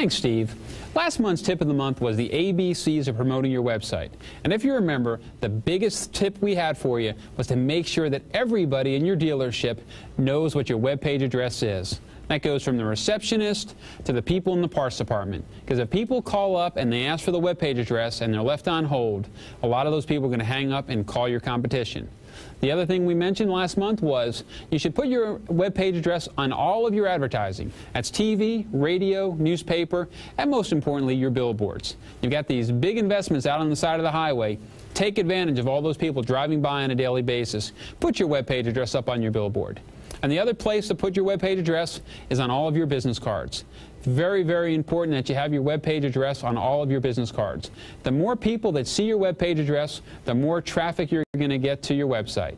Thanks, Steve. Last month's tip of the month was the ABCs of promoting your website. And if you remember, the biggest tip we had for you was to make sure that everybody in your dealership knows what your web page address is. That goes from the receptionist to the people in the parts department. Because if people call up and they ask for the web page address and they're left on hold, a lot of those people are going to hang up and call your competition. The other thing we mentioned last month was you should put your web page address on all of your advertising. That's TV, radio, newspaper, and most importantly, your billboards. You've got these big investments out on the side of the highway. Take advantage of all those people driving by on a daily basis. Put your web page address up on your billboard. And the other place to put your web page address is on all of your business cards. Very, very important that you have your web page address on all of your business cards. The more people that see your web page address, the more traffic you're going to get to your website.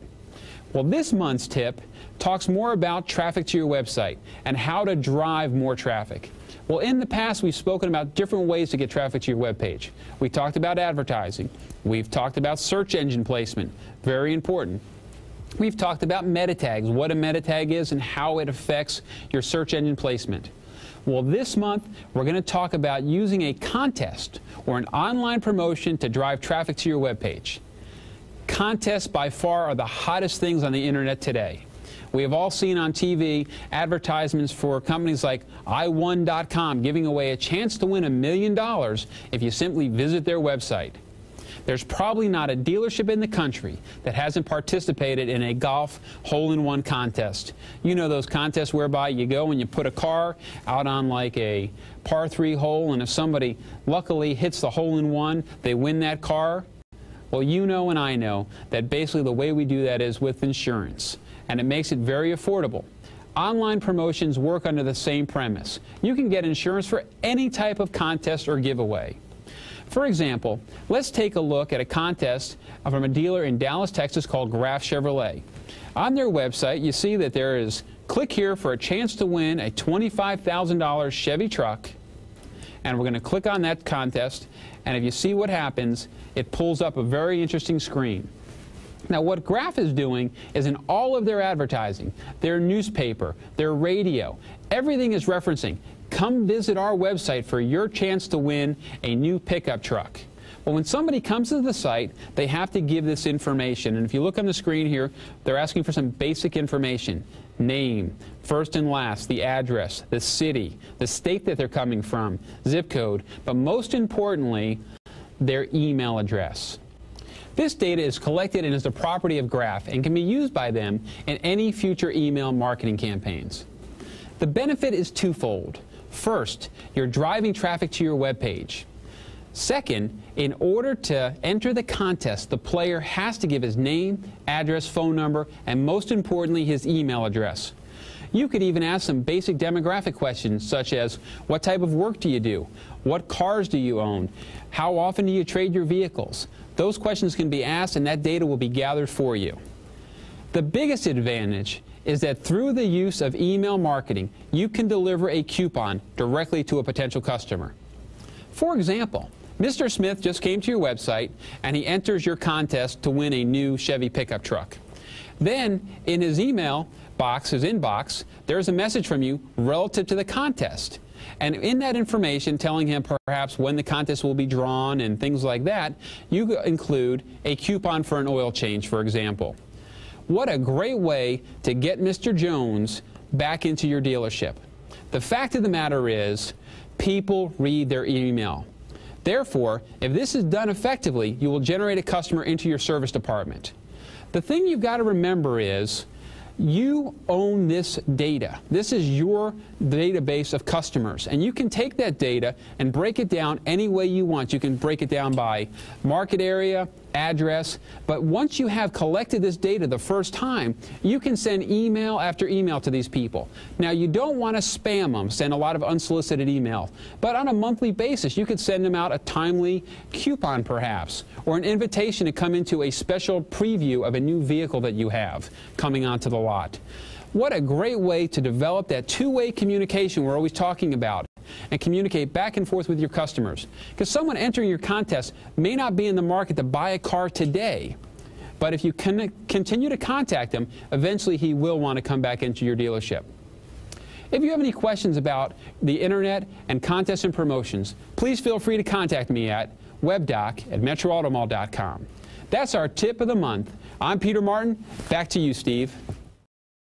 Well, this month's tip talks more about traffic to your website and how to drive more traffic. Well, in the past, we've spoken about different ways to get traffic to your web page. We talked about advertising. We've talked about search engine placement. Very important. We've talked about meta tags, what a meta tag is and how it affects your search engine placement. Well, this month, we're going to talk about using a contest or an online promotion to drive traffic to your web page. Contests by far are the hottest things on the internet today. We have all seen on TV advertisements for companies like iWon.com giving away a chance to win $1 million if you simply visit their website. There's probably not a dealership in the country that hasn't participated in a golf hole-in-one contest. You know those contests whereby you go and you put a car out on like a par 3 hole, and if somebody luckily hits the hole-in-one, they win that car. Well, you know and I know that basically the way we do that is with insurance, and it makes it very affordable. Online promotions work under the same premise. You can get insurance for any type of contest or giveaway. For example, let's take a look at a contest from a dealer in Dallas, Texas called Graf Chevrolet. On their website, you see that there is, click here for a chance to win a $25,000 Chevy truck. And we're going to click on that contest, and if you see what happens, it pulls up a very interesting screen. Now, what Graf is doing is in all of their advertising, their newspaper, their radio, everything is referencing, come visit our website for your chance to win a new pickup truck. Well, when somebody comes to the site, they have to give this information. And if you look on the screen here, they're asking for some basic information. Name, first and last, the address, the city, the state that they're coming from, zip code, but most importantly, their email address. This data is collected and is the property of Graf and can be used by them in any future email marketing campaigns. The benefit is twofold. First, you're driving traffic to your web page. Second, in order to enter the contest, the player has to give his name, address, phone number, and most importantly, his email address. You could even ask some basic demographic questions such as, what type of work do you do? What cars do you own? How often do you trade your vehicles? Those questions can be asked and that data will be gathered for you. The biggest advantage is that through the use of email marketing, you can deliver a coupon directly to a potential customer. For example, Mr. Smith just came to your website and he enters your contest to win a new Chevy pickup truck. Then, in his email box, his inbox, there's a message from you relative to the contest. And in that information, telling him perhaps when the contest will be drawn and things like that, you include a coupon for an oil change, for example. What a great way to get Mr. Jones back into your dealership. The fact of the matter is, people read their email. Therefore, if this is done effectively, you will generate a customer into your service department. The thing you've got to remember is, you own this data. This is your database of customers, and you can take that data and break it down any way you want. You can break it down by market area, address, but once you have collected this data the first time, you can send email after email to these people. Now, you don't want to spam them, send a lot of unsolicited email, but on a monthly basis, you could send them out a timely coupon perhaps, or an invitation to come into a special preview of a new vehicle that you have coming onto the lot. What a great way to develop that two-way communication we're always talking about and communicate back and forth with your customers. Because someone entering your contest may not be in the market to buy a car today, but if you continue to contact him, eventually he will want to come back into your dealership. If you have any questions about the internet and contests and promotions, please feel free to contact me at webdoc@metroautomall.com. That's our tip of the month. I'm Peter Martin. Back to you, Steve.